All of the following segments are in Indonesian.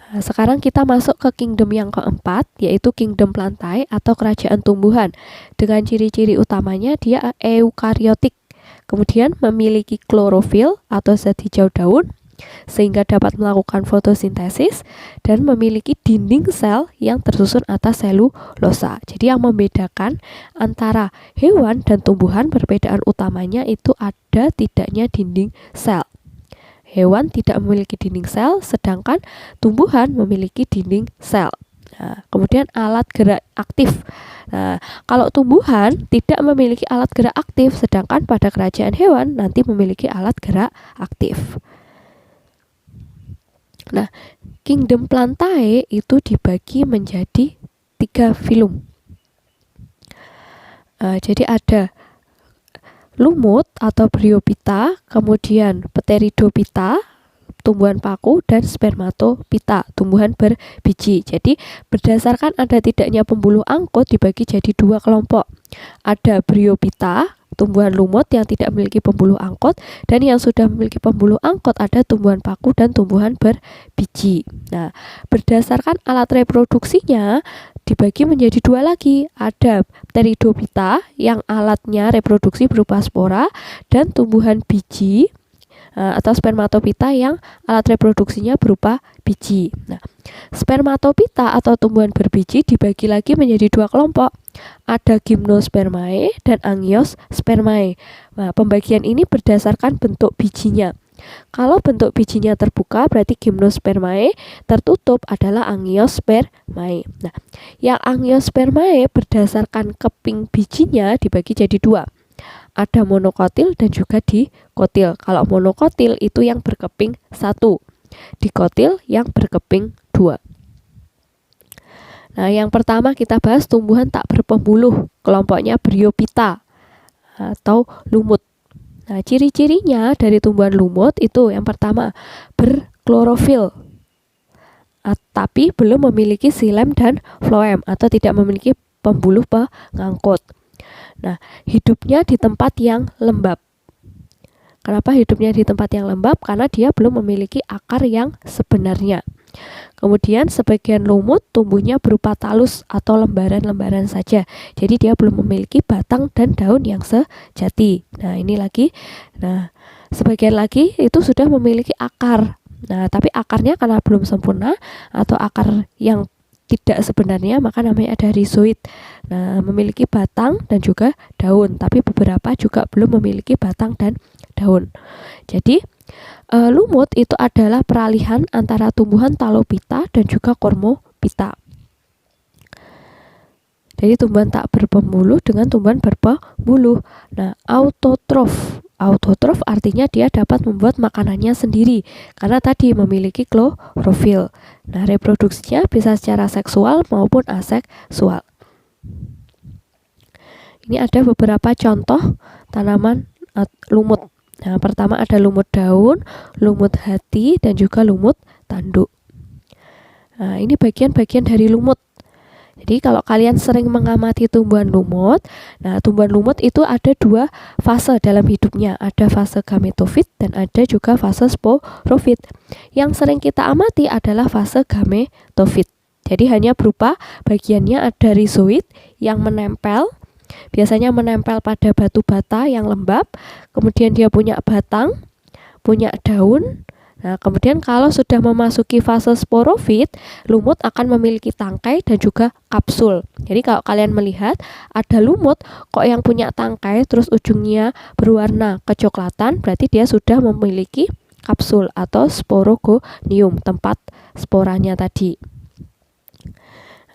Nah, sekarang kita masuk ke kingdom yang keempat, yaitu kingdom plantae atau kerajaan tumbuhan. Dengan ciri-ciri utamanya dia eukariotik, kemudian memiliki klorofil atau zat hijau daun, sehingga dapat melakukan fotosintesis, dan memiliki dinding sel yang tersusun atas selulosa. Jadi yang membedakan antara hewan dan tumbuhan, perbedaan utamanya itu ada tidaknya dinding sel. Hewan tidak memiliki dinding sel, sedangkan tumbuhan memiliki dinding sel. Nah, kemudian alat gerak aktif. Nah, kalau tumbuhan tidak memiliki alat gerak aktif, sedangkan pada kerajaan hewan nanti memiliki alat gerak aktif. Nah, kingdom plantae itu dibagi menjadi 3 filum. Jadi ada lumut atau bryophyta, kemudian pteridophyta, tumbuhan paku, dan spermatophyta, tumbuhan berbiji. Jadi berdasarkan ada tidaknya pembuluh angkut dibagi jadi 2 kelompok. Ada bryophyta, tumbuhan lumut yang tidak memiliki pembuluh angkut, dan yang sudah memiliki pembuluh angkut ada tumbuhan paku dan tumbuhan berbiji. Nah, berdasarkan alat reproduksinya dibagi menjadi 2 lagi. Ada pteridophyta yang alatnya reproduksi berupa spora, dan tumbuhan biji atau spermatophyta yang alat reproduksinya berupa biji. Nah, spermatophyta atau tumbuhan berbiji dibagi lagi menjadi 2 kelompok. Ada gymnospermae dan angiospermae. Nah, pembagian ini berdasarkan bentuk bijinya. Kalau bentuk bijinya terbuka berarti gymnospermae, tertutup adalah angiospermae. Nah, yang angiospermae berdasarkan keping bijinya dibagi jadi 2. Ada monokotil dan juga dikotil. Kalau monokotil itu yang berkeping 1, dikotil yang berkeping 2. Nah, yang pertama kita bahas tumbuhan tak berpembuluh, kelompoknya bryophyta atau lumut. Nah, ciri-cirinya dari tumbuhan lumut itu yang pertama berklorofil, tapi belum memiliki xilem dan floem atau tidak memiliki pembuluh pengangkut. Nah, hidupnya di tempat yang lembab. Kenapa hidupnya di tempat yang lembab? Karena dia belum memiliki akar yang sebenarnya. Kemudian sebagian lumut tumbuhnya berupa talus atau lembaran-lembaran saja. Jadi dia belum memiliki batang dan daun yang sejati. Nah, ini lagi. Nah, sebagian lagi itu sudah memiliki akar. Nah, tapi akarnya karena belum sempurna atau akar yang tidak sebenarnya, maka namanya ada rhizoid. Nah, memiliki batang dan juga daun, tapi beberapa juga belum memiliki batang dan daun. Jadi lumut itu adalah peralihan antara tumbuhan talophyta dan juga cormophyta. Jadi tumbuhan tak berpembuluh dengan tumbuhan berpembuluh. Nah, autotrof. Autotrof artinya dia dapat membuat makanannya sendiri karena tadi memiliki klorofil. Nah, reproduksinya bisa secara seksual maupun aseksual. Ini ada beberapa contoh tanaman lumut. Nah, pertama ada lumut daun, lumut hati, dan juga lumut tanduk. Nah, ini bagian-bagian dari lumut. Jadi kalau kalian sering mengamati tumbuhan lumut, nah tumbuhan lumut itu ada 2 fase dalam hidupnya. Ada fase gametofit dan ada juga fase sporofit. Yang sering kita amati adalah fase gametofit. Jadi hanya berupa bagiannya ada rhizoid yang menempel, biasanya menempel pada batu bata yang lembab, kemudian dia punya batang, punya daun. Nah, kemudian kalau sudah memasuki fase sporofit, lumut akan memiliki tangkai dan juga kapsul. Jadi kalau kalian melihat ada lumut kok yang punya tangkai terus ujungnya berwarna kecoklatan, berarti dia sudah memiliki kapsul atau sporogonium, tempat sporanya tadi.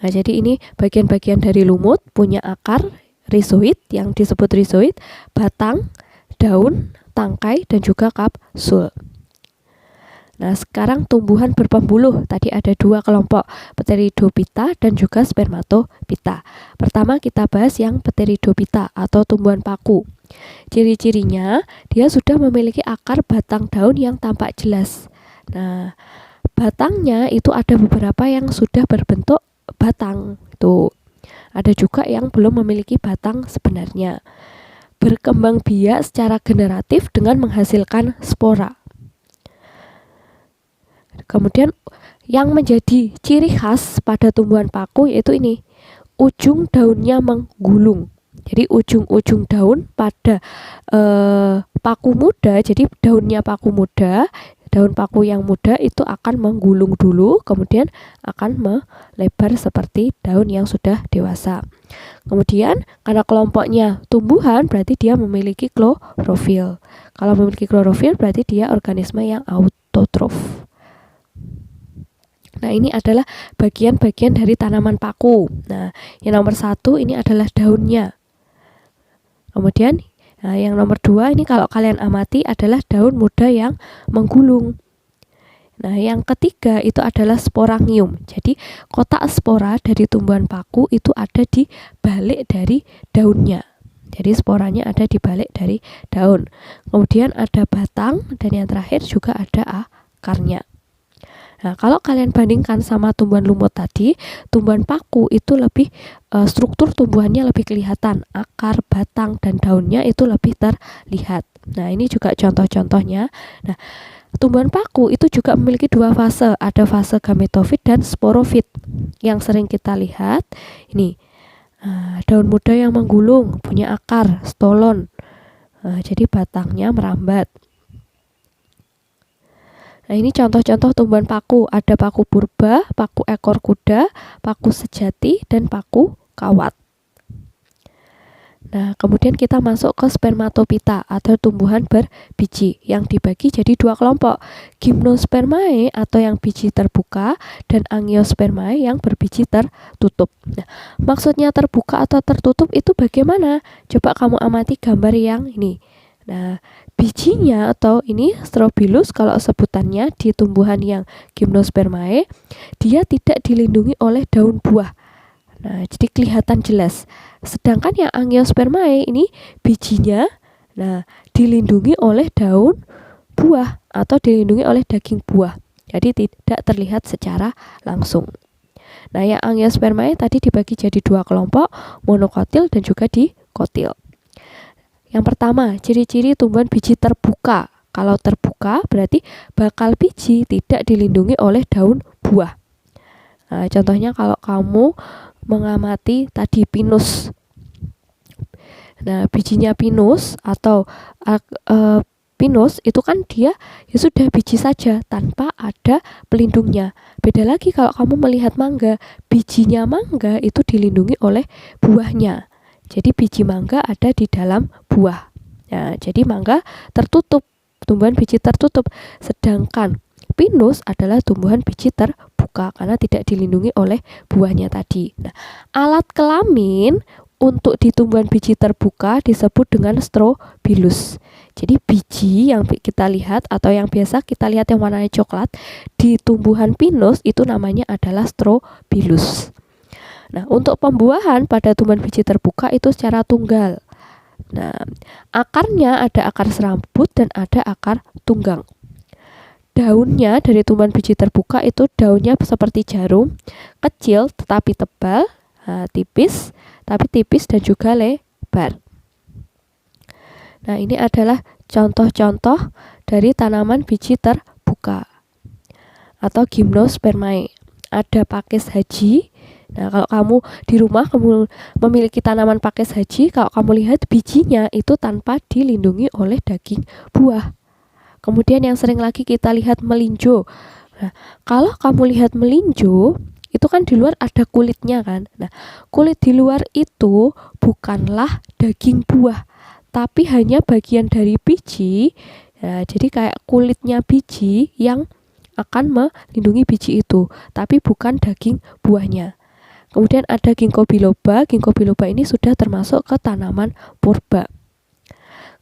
Nah, jadi ini bagian-bagian dari lumut, punya akar rhizoid yang disebut rhizoid, batang, daun, tangkai, dan juga kapsul. Nah, sekarang tumbuhan berpembuluh. Tadi ada 2 kelompok, pteridophyta dan juga spermatophyta. Pertama kita bahas yang pteridophyta atau tumbuhan paku. Ciri-cirinya dia sudah memiliki akar batang daun yang tampak jelas. Nah, batangnya itu ada beberapa yang sudah berbentuk batang. Tuh. Ada juga yang belum memiliki batang sebenarnya. Berkembang biak secara generatif dengan menghasilkan spora. Kemudian Yang menjadi ciri khas pada tumbuhan paku yaitu ini, ujung daunnya menggulung. Jadi ujung-ujung daun pada paku muda, jadi daunnya paku muda, daun paku yang muda itu akan menggulung dulu, kemudian akan melebar seperti daun yang sudah dewasa. Kemudian karena kelompoknya tumbuhan berarti dia memiliki klorofil. Kalau memiliki klorofil berarti dia organisme yang autotrof. Nah, ini adalah bagian-bagian dari tanaman paku. Nah, yang nomor 1 ini adalah daunnya. Kemudian yang nomor 2 ini kalau kalian amati adalah daun muda yang menggulung. Nah, yang ketiga itu adalah sporangium. Jadi, kotak spora dari tumbuhan paku itu ada di balik dari daunnya. Jadi, sporanya ada di balik dari daun. Kemudian ada batang dan yang terakhir juga ada akarnya. Nah, kalau kalian bandingkan sama tumbuhan lumut tadi, tumbuhan paku itu lebih struktur tumbuhannya lebih kelihatan, akar, batang, dan daunnya itu lebih terlihat. Nah, ini juga contoh-contohnya. Nah, tumbuhan paku itu juga memiliki 2 fase, ada fase gametofit dan sporofit. Yang sering kita lihat ini daun muda yang menggulung, punya akar, stolon. Jadi batangnya merambat. Nah, ini contoh-contoh tumbuhan paku. Ada paku purba, paku ekor kuda, paku sejati, dan paku kawat. Nah, kemudian kita masuk ke spermatopita atau tumbuhan berbiji yang dibagi jadi 2 kelompok. Gymnospermae atau yang biji terbuka dan Angiospermae yang berbiji tertutup. Nah, maksudnya terbuka atau tertutup itu bagaimana? Coba kamu amati gambar yang ini. Nah, bijinya atau ini strobilus kalau sebutannya di tumbuhan yang Gymnospermae, dia tidak dilindungi oleh daun buah. Nah, jadi kelihatan jelas. Sedangkan yang Angiospermae ini bijinya dilindungi oleh daun buah atau dilindungi oleh daging buah. Jadi tidak terlihat secara langsung. Nah, yang Angiospermae tadi dibagi jadi 2 kelompok, monokotil dan juga dikotil. Yang pertama, ciri-ciri tumbuhan biji terbuka. Kalau terbuka berarti bakal biji tidak dilindungi oleh daun buah. Nah, contohnya kalau kamu mengamati tadi pinus. Nah, bijinya pinus atau pinus itu kan dia ya sudah biji saja tanpa ada pelindungnya. Beda lagi kalau kamu melihat mangga, bijinya mangga itu dilindungi oleh buahnya. Jadi biji mangga ada di dalam buah. Nah, jadi mangga tertutup, tumbuhan biji tertutup. Sedangkan pinus adalah tumbuhan biji terbuka karena tidak dilindungi oleh buahnya tadi. Nah, alat kelamin untuk di tumbuhan biji terbuka disebut dengan strobilus. Jadi biji yang kita lihat atau yang biasa kita lihat yang warnanya coklat di tumbuhan pinus itu namanya adalah strobilus. Nah, untuk pembuahan pada tumbuhan biji terbuka itu secara tunggal. Nah, akarnya ada akar serabut dan ada akar tunggang. Daunnya dari tumbuhan biji terbuka itu daunnya seperti jarum, kecil tetapi tebal, tipis dan juga lebar. Nah, ini adalah contoh-contoh dari tanaman biji terbuka atau Gymnospermae. Ada pakis haji. Nah, kalau kamu di rumah kamu memiliki tanaman pakis haji, kalau kamu lihat bijinya itu tanpa dilindungi oleh daging buah. Kemudian yang sering lagi kita lihat melinjo. Nah, kalau kamu lihat melinjo, itu kan di luar ada kulitnya kan. Nah, kulit di luar itu bukanlah daging buah, tapi hanya bagian dari biji. Nah, jadi kayak kulitnya biji yang akan melindungi biji itu, tapi bukan daging buahnya. Kemudian ada ginkgo biloba. Ginkgo biloba ini sudah termasuk ke tanaman purba.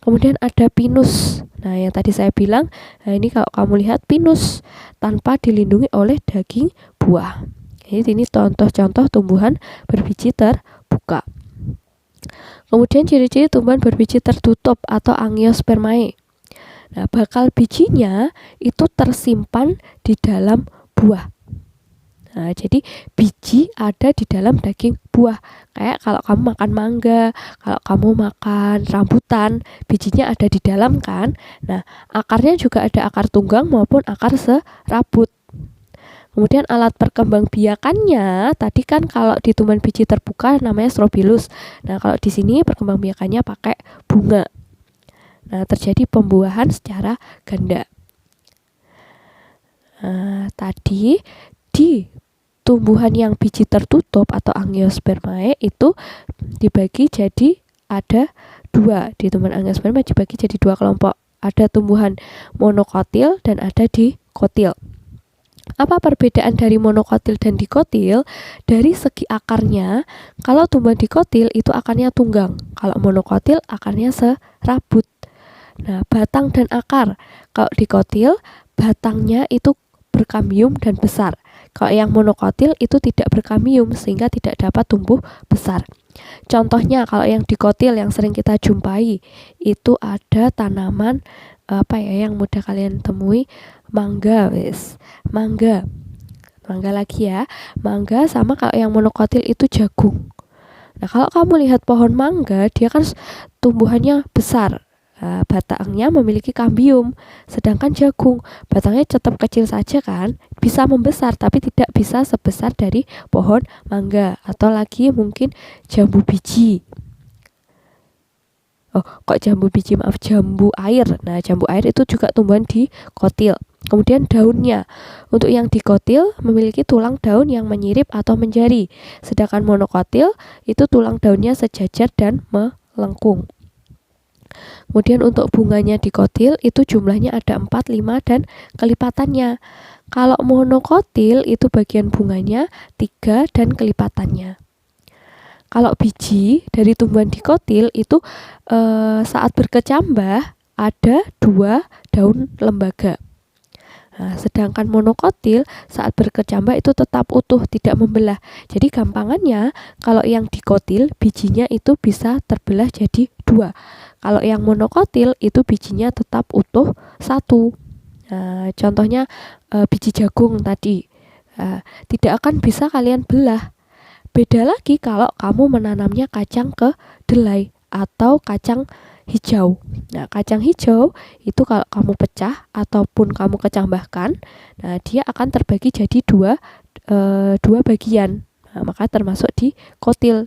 Kemudian ada pinus. Nah, yang tadi saya bilang, ini kalau kamu lihat pinus tanpa dilindungi oleh daging buah. Ini contoh-contoh tumbuhan berbiji terbuka. Kemudian ciri-ciri tumbuhan berbiji tertutup atau Angiospermae. Nah, bakal bijinya itu tersimpan di dalam buah. Nah, jadi biji ada di dalam daging buah. Kayak kalau kamu makan mangga, kalau kamu makan rambutan, bijinya ada di dalam kan. Nah, akarnya juga ada akar tunggang maupun akar serabut. Kemudian alat perkembangbiakannya tadi kan kalau di tumbuhan biji terbuka namanya strobilus. Nah, kalau di sini perkembangbiakannya pakai bunga. Nah, terjadi pembuahan secara ganda. Tadi di tumbuhan yang biji tertutup atau Angiospermae itu dibagi jadi ada 2. Di tumbuhan Angiospermae dibagi jadi 2 kelompok. Ada tumbuhan monokotil dan ada dikotil. Apa perbedaan dari monokotil dan dikotil? Dari segi akarnya, kalau tumbuhan dikotil itu akarnya tunggang. Kalau monokotil akarnya serabut. Nah, batang dan akar. Kalau dikotil, batangnya itu berkambium dan besar. Kalau yang monokotil itu tidak berkambium sehingga tidak dapat tumbuh besar. Contohnya kalau yang dikotil yang sering kita jumpai itu ada tanaman yang mudah kalian temui, mangga lagi ya. Mangga sama kalau yang monokotil itu jagung. Nah, kalau kamu lihat pohon mangga, dia kan tumbuhannya besar. Batangnya memiliki kambium, sedangkan jagung batangnya tetap kecil saja kan, bisa membesar tapi tidak bisa sebesar dari pohon mangga. Atau lagi mungkin jambu biji. Jambu air. Nah, jambu air itu juga tumbuhan dikotil. Kemudian daunnya, untuk yang dikotil memiliki tulang daun yang menyirip atau menjari, sedangkan monokotil itu tulang daunnya sejajar dan melengkung. Kemudian untuk bunganya dikotil itu jumlahnya ada 4, 5, dan kelipatannya. Kalau monokotil itu bagian bunganya 3 dan kelipatannya. Kalau biji dari tumbuhan dikotil itu saat berkecambah ada 2 daun lembaga. Nah, sedangkan monokotil saat berkecambah itu tetap utuh, tidak membelah. Jadi gampangannya kalau yang dikotil bijinya itu bisa terbelah jadi 2. Kalau yang monokotil itu bijinya tetap utuh 1. Nah, contohnya biji jagung tadi tidak akan bisa kalian belah. Beda lagi kalau kamu menanamnya kacang kedelai atau kacang hijau. Nah, kacang hijau itu kalau kamu pecah ataupun kamu kecambahkan, nah dia akan terbagi jadi 2 bagian. Nah, maka termasuk dikotil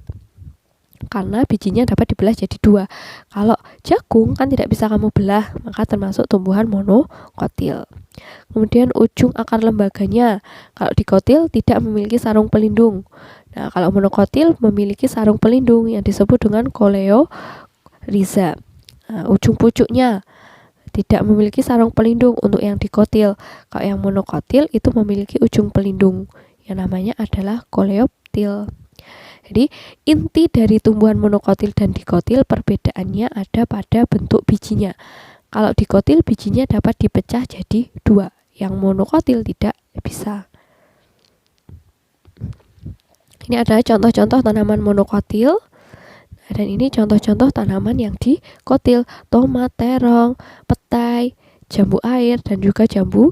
karena bijinya dapat dibelah jadi 2. Kalau jagung kan tidak bisa kamu belah, maka termasuk tumbuhan monokotil. Kemudian ujung akar lembaganya, kalau dikotil tidak memiliki sarung pelindung. Nah, kalau monokotil memiliki sarung pelindung yang disebut dengan coleorhiza. Nah, ujung pucuknya tidak memiliki sarung pelindung untuk yang dikotil. Kalau yang monokotil itu memiliki ujung pelindung yang namanya adalah coleoptil. Jadi inti dari tumbuhan monokotil dan dikotil perbedaannya ada pada bentuk bijinya. Kalau dikotil bijinya dapat dipecah jadi 2, yang monokotil tidak bisa. Ini adalah contoh-contoh tanaman monokotil. Dan ini contoh-contoh tanaman yang dikotil, tomat, terong, petai, jambu air, dan juga jambu